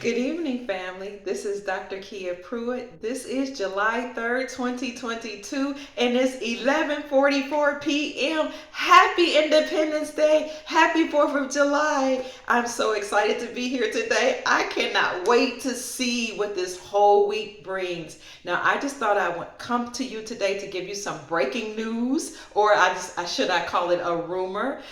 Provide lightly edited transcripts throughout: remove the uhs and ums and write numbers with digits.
Good evening, family. This is Dr. Kia Pruitt. This is July 3rd, 2022, and it's 11:44 p.m. Happy Independence Day. Happy 4th of July. I'm so excited to be here today. I cannot wait to see what this whole week brings. Now, I just thought I would come to you today to give you some breaking news, or I call it a rumor.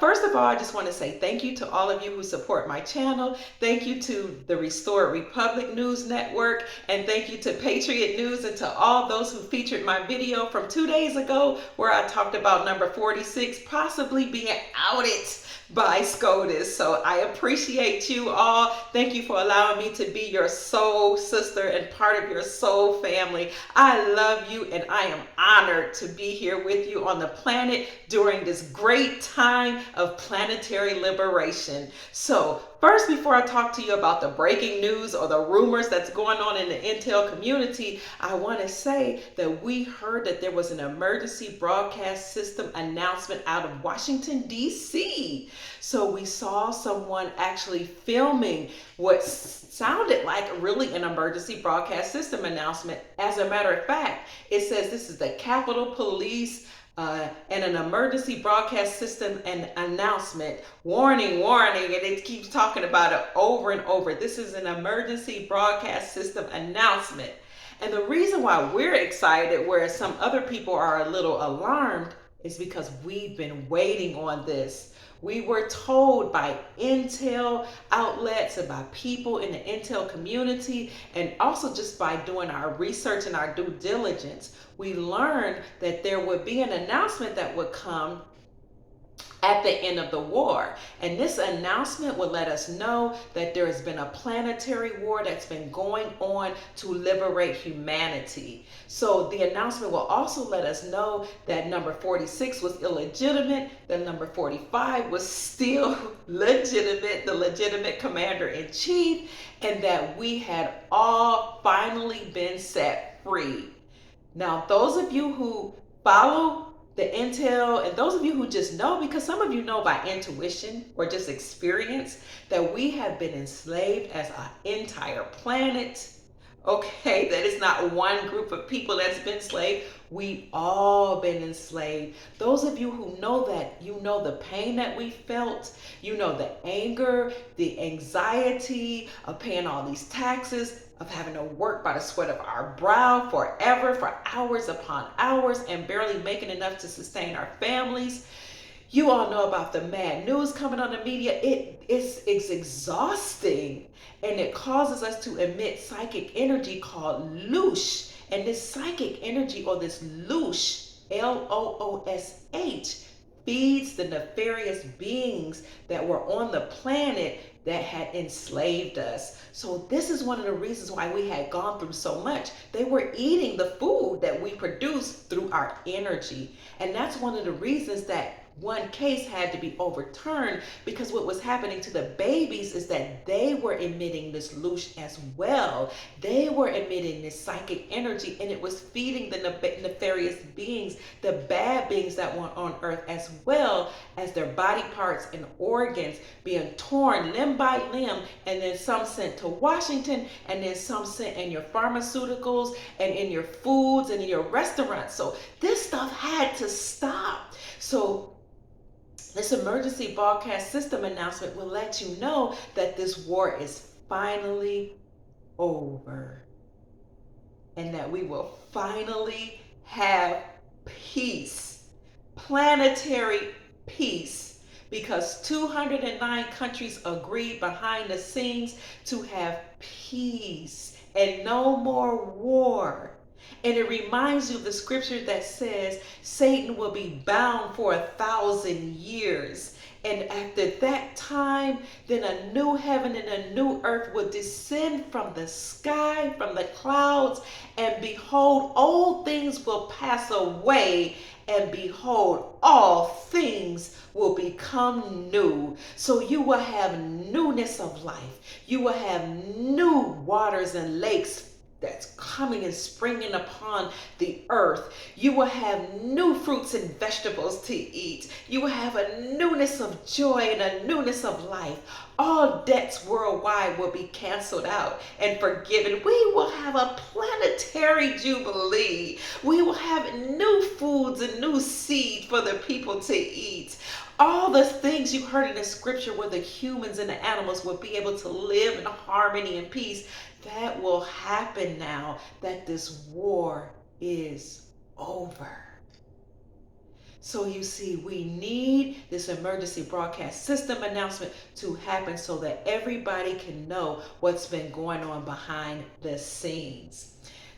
First of all, I just want to say thank you to all of you who support my channel. Thank you to the Restored Republic News Network, and thank you to Patriot News and to all those who featured my video from 2 days ago where I talked about number 46 possibly being outed by SCOTUS. So I appreciate you all. Thank you for allowing me to be your soul sister and part of your soul family. I love you, and I am honored to be here with you on the planet during this great time of planetary liberation. So first, before I talk to you about the breaking news or the rumors that's going on in the intel community, I want to say that we heard that there was an emergency broadcast system announcement out of Washington, D.C. So we saw someone actually filming what sounded like really an emergency broadcast system announcement. As a matter of fact, it says this is the Capitol Police and an emergency broadcast system and announcement. Warning, warning, and it keeps talking about it over and over. This is an emergency broadcast system announcement. And the reason why we're excited, whereas some other people are a little alarmed, is because we've been waiting on this. We were told by intel outlets and by people in the intel community, and also just by doing our research and our due diligence, we learned that there would be an announcement that would come at the end of the war. And this announcement would let us know that there has been a planetary war that's been going on to liberate humanity. So the announcement will also let us know that number 46 was illegitimate, that number 45 was still legitimate, the legitimate commander-in-chief, and that we had all finally been set free. Now, those of you who follow the intel, and those of you who just know, because some of you know by intuition or just experience, that we have been enslaved as an entire planet. Okay, that is not one group of people that's been enslaved. We all been enslaved. Those of you who know that, you know the pain that we felt, you know the anger, the anxiety of paying all these taxes, of having to work by the sweat of our brow forever, for hours upon hours, and barely making enough to sustain our families. You all know about the mad news coming on the media. It's exhausting, and it causes us to emit psychic energy called loosh. And this psychic energy, or this loosh, L-O-O-S-H, feeds the nefarious beings that were on the planet that had enslaved us. So this is one of the reasons why we had gone through so much. They were eating the food that we produced through our energy. And that's one of the reasons that one case had to be overturned, because what was happening to the babies is that they were emitting this loosh as well. They were emitting this psychic energy, and it was feeding the nefarious beings, the bad beings that were on earth, as well as their body parts and organs being torn limb by limb, and then some sent to Washington, and then some sent in your pharmaceuticals and in your foods and in your restaurants. So this stuff had to stop. So this emergency broadcast system announcement will let you know that this war is finally over, and that we will finally have peace, planetary peace, because 209 countries agreed behind the scenes to have peace and no more war. And it reminds you of the scripture that says Satan will be bound for 1,000 years. And after that time, then a new heaven and a new earth will descend from the sky, from the clouds. And behold, old things will pass away. And behold, all things will become new. So you will have newness of life. You will have new waters and lakes that's coming and springing upon the earth. You will have new fruits and vegetables to eat. You will have a newness of joy and a newness of life. All debts worldwide will be canceled out and forgiven. We will have a planetary jubilee. We will have new foods and new seed for the people to eat. All the things you heard in the scripture where the humans and the animals will be able to live in harmony and peace, that will happen now that this war is over. So you see, we need this emergency broadcast system announcement to happen so that everybody can know what's been going on behind the scenes.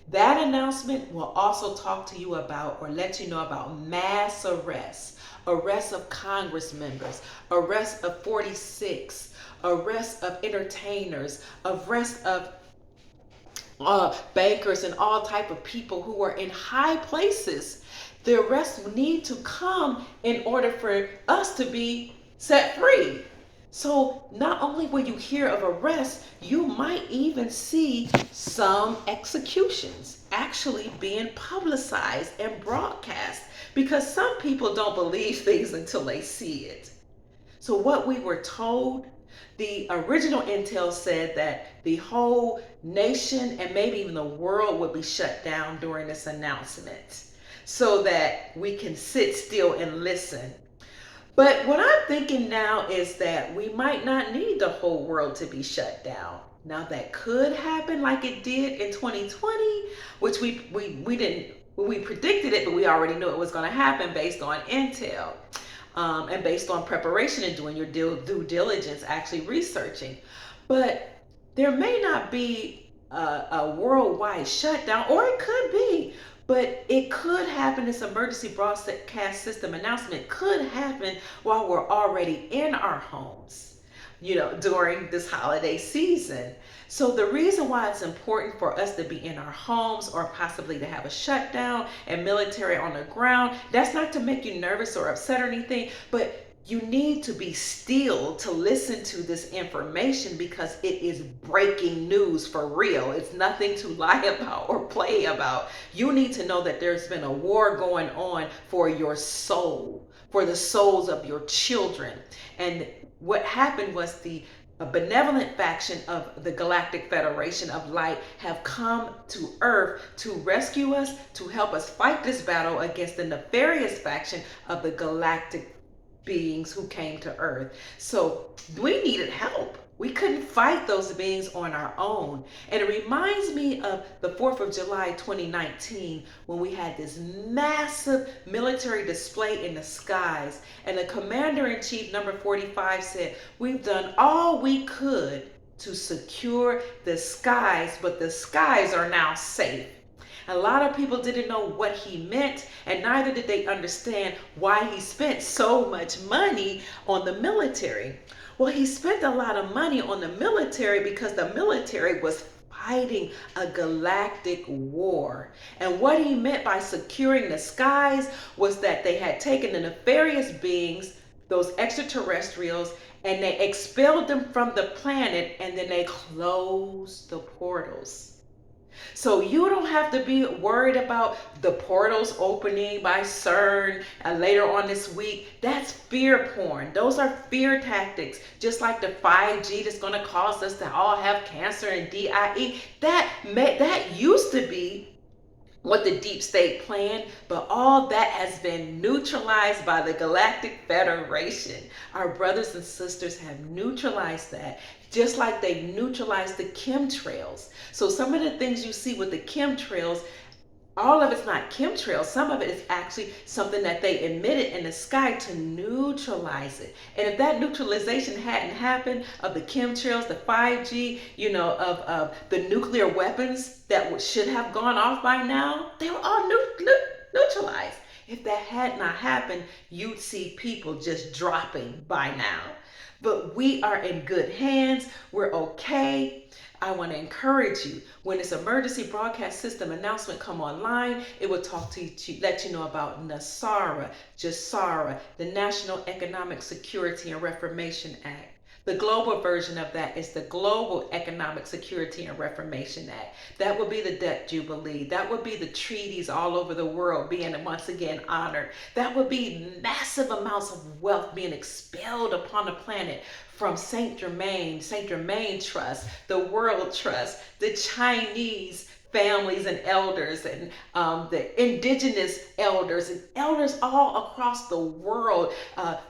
That announcement will also talk to you about or let you know about mass arrests, arrests of Congress members, arrests of 46, arrests of entertainers, arrests of bankers and all type of people who are in high places. The arrests need to come in order for us to be set free. So not only will you hear of arrests, you might even see some executions actually being publicized and broadcast, because some people don't believe things until they see it. So what we were told, the original intel said that the whole nation and maybe even the world would be shut down during this announcement so that we can sit still and listen. But what I'm thinking now is that we might not need the whole world to be shut down. Now that could happen like it did in 2020, which we didn't, we predicted it, but we already knew it was going to happen based on intel. And based on preparation and doing your due diligence, actually researching. But there may not be a worldwide shutdown, or it could be, but it could happen. This emergency broadcast system announcement could happen while we're already in our homes, during this holiday season. So the reason why it's important for us to be in our homes or possibly to have a shutdown and military on the ground, that's not to make you nervous or upset or anything, but you need to be still to listen to this information because it is breaking news for real. It's nothing to lie about or play about. You need to know that there's been a war going on for your soul, for the souls of your children. And what happened was a benevolent faction of the Galactic Federation of Light have come to Earth to rescue us, to help us fight this battle against the nefarious faction of the galactic beings who came to Earth. So we needed help. We couldn't fight those beings on our own. And it reminds me of the 4th of July 2019 when we had this massive military display in the skies. And the Commander-in-Chief, number 45, said, "We've done all we could to secure the skies, but the skies are now safe." A lot of people didn't know what he meant, and neither did they understand why he spent so much money on the military. Well, he spent a lot of money on the military because the military was fighting a galactic war. And what he meant by securing the skies was that they had taken the nefarious beings, those extraterrestrials, and they expelled them from the planet, and then they closed the portals. So you don't have to be worried about the portals opening by CERN later on this week. That's fear porn. Those are fear tactics. Just like the 5G that's going to cause us to all have cancer and DIE. That used to be what the deep state planned, but all that has been neutralized by the Galactic Federation. Our brothers and sisters have neutralized that, just like they neutralized the chemtrails. So some of the things you see with the chemtrails, all of it's not chemtrails. Some of it is actually something that they emitted in the sky to neutralize it. And if that neutralization hadn't happened of the chemtrails, the 5G, of the nuclear weapons that should have gone off by now, they were all neutralized. If that had not happened, you'd see people just dropping by now. But we are in good hands. We're okay. I want to encourage you, when this emergency broadcast system announcement come online, it will talk to you, let you know about NESARA, GESARA, the National Economic Security and Reformation Act, The global version of that is the Global Economic Security and Reformation Act. That would be the debt jubilee. That would be the treaties all over the world being once again honored. That would be massive amounts of wealth being expelled upon the planet from Saint Germain Trust, the World Trust, the Chinese families and elders, and the indigenous elders and elders all across the world.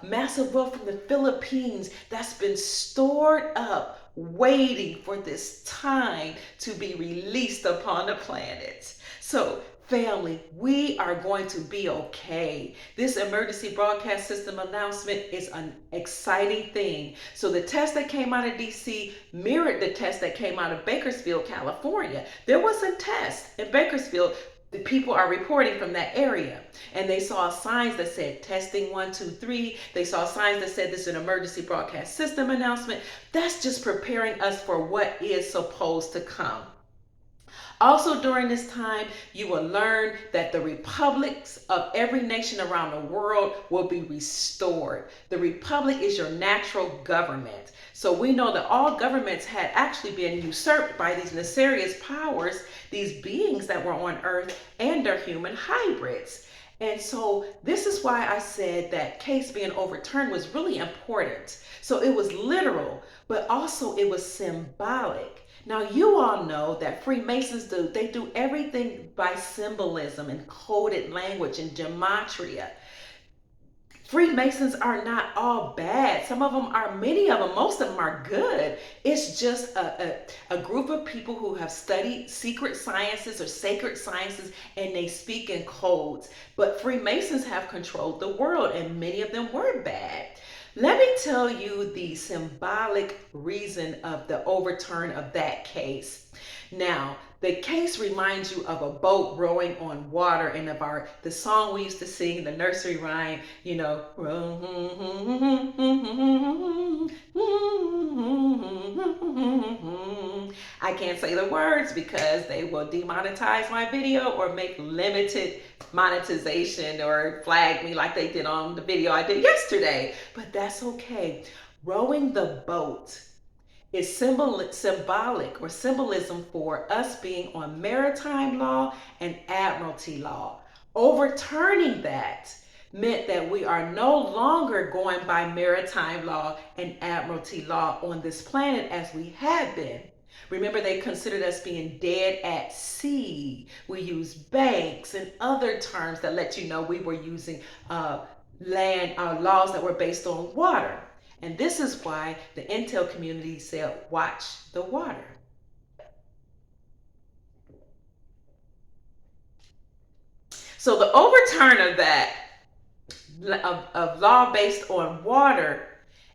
Massive wealth from the Philippines that's been stored up, waiting for this time to be released upon the planet. So, family, we are going to be okay. This emergency broadcast system announcement is an exciting thing. So the test that came out of DC mirrored the test that came out of Bakersfield, California. There was a test in Bakersfield. The people are reporting from that area, and they saw signs that said testing 1 2 3. They saw signs that said this is an emergency broadcast system announcement. That's just preparing us for what is supposed to come. Also, during this time, you will learn that the republics of every nation around the world will be restored. The republic is your natural government. So we know that all governments had actually been usurped by these nefarious powers, these beings that were on earth and their human hybrids. And so this is why I said that case being overturned was really important. So it was literal, but also it was symbolic. Now, you all know that Freemasons they do everything by symbolism and coded language and gematria. Freemasons are not all bad. Some of them are, many of them, most of them are good. It's just a group of people who have studied secret sciences or sacred sciences, and they speak in codes. But Freemasons have controlled the world, and many of them were bad. Let me tell you the symbolic reason of the overturn of that case. Now, the case reminds you of a boat rowing on water, and of the song we used to sing, the nursery rhyme, you know. I can't say the words because they will demonetize my video or make limited monetization or flag me like they did on the video I did yesterday. But that's okay. Rowing the boat is symbolic or symbolism for us being on maritime law and admiralty law. Overturning that meant that we are no longer going by maritime law and admiralty law on this planet as we had been. Remember, they considered us being dead at sea. We use banks and other terms that let you know we were using land laws that were based on water. And this is why the intel community said, watch the water. So the overturn of that, of law based on water,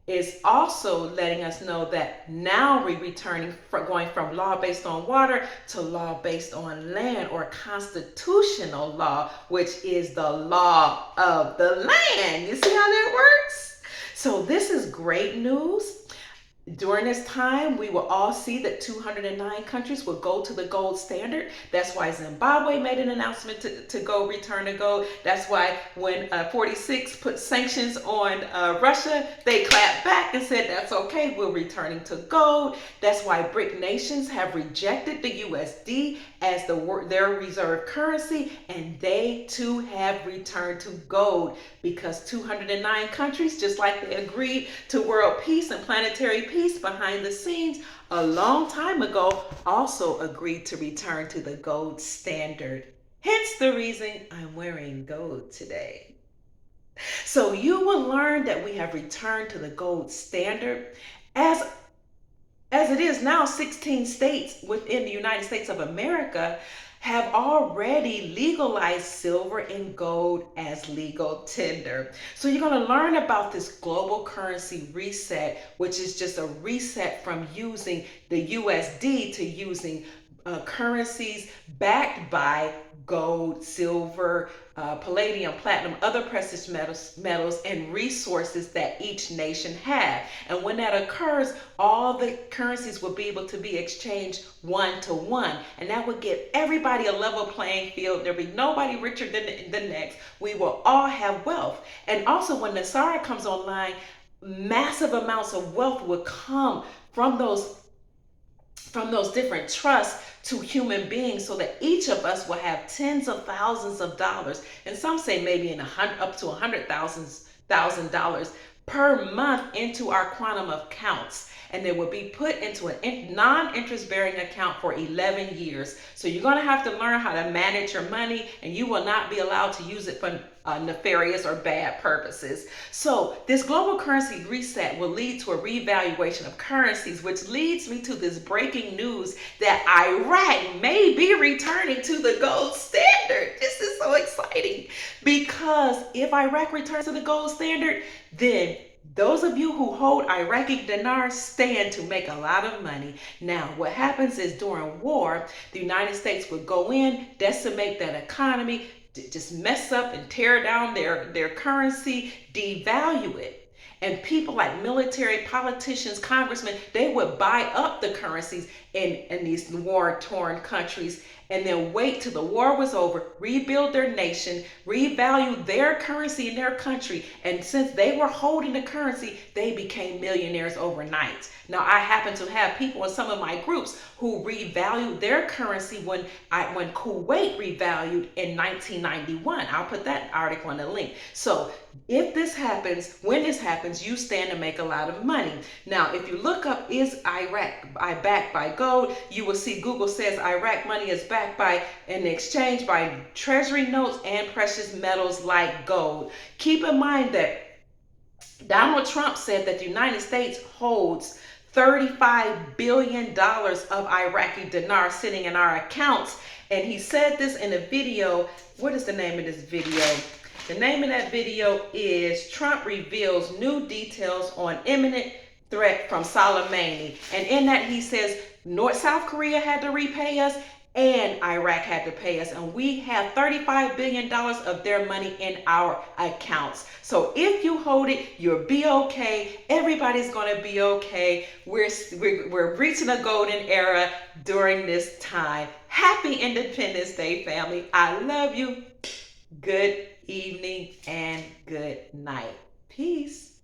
is also letting us know that now we're returning, going from law based on water to law based on land, or constitutional law, which is the law of the land. You see how that works? So this is great news. During this time, we will all see that 209 countries will go to the gold standard. That's why Zimbabwe made an announcement to go return to gold. That's why when 46 put sanctions on Russia, they clapped back and said, that's okay, we're returning to gold. That's why BRIC nations have rejected the USD as their reserve currency, and they too have returned to gold, because 209 countries, just like they agreed to world peace and planetary peace behind the scenes a long time ago, also agreed to return to the gold standard. Hence the reason I'm wearing gold today. So you will learn that we have returned to the gold standard. As it is now, 16 states within the United States of America have already legalized silver and gold as legal tender. So you're going to learn about this global currency reset, which is just a reset from using the USD to using currencies backed by gold, silver, palladium, platinum, other precious metals, and resources that each nation have. And when that occurs, all the currencies will be able to be exchanged one to one. And that would give everybody a level playing field. There'll be nobody richer than the next. We will all have wealth. And also, when NESARA comes online, massive amounts of wealth would come from those different trusts to human beings, so that each of us will have tens of thousands of dollars, and some say maybe up to $100,000 per month into our quantum accounts, and they will be put into a non-interest bearing account for 11 years. So you're going to have to learn how to manage your money, and you will not be allowed to use it for nefarious or bad purposes. So this global currency reset will lead to a revaluation of currencies, which leads me to this breaking news that Iraq may be returning to the gold standard. This is so exciting, because if Iraq returns to the gold standard, then those of you who hold Iraqi Dinar stand to make a lot of money. Now, what happens is during war, the United States would go in, decimate that economy, just mess up and tear down their currency, devalue it. And people like military, politicians, congressmen, they would buy up the currencies in these war-torn countries, and then wait till the war was over, rebuild their nation, revalue their currency in their country. And since they were holding the currency, they became millionaires overnight. Now, I happen to have people in some of my groups who revalued their currency when Kuwait revalued in 1991. I'll put that article in the link. So if this happens, when this happens, you stand to make a lot of money. Now, if you look up, is Iraq backed by gold, you will see Google says Iraq money is backed by an exchange by treasury notes and precious metals like gold. Keep in mind that Donald Trump said that the United States holds $35 billion of Iraqi dinar sitting in our accounts. And he said this in a video. What is the name of this video? The name of that video is Trump Reveals New Details on Imminent Threat from Soleimani. And in that he says South Korea had to repay us and Iraq had to pay us. And we have $35 billion of their money in our accounts. So if you hold it, you'll be okay. Everybody's going to be okay. We're reaching a golden era during this time. Happy Independence Day, family. I love you. Good evening and good night. Peace.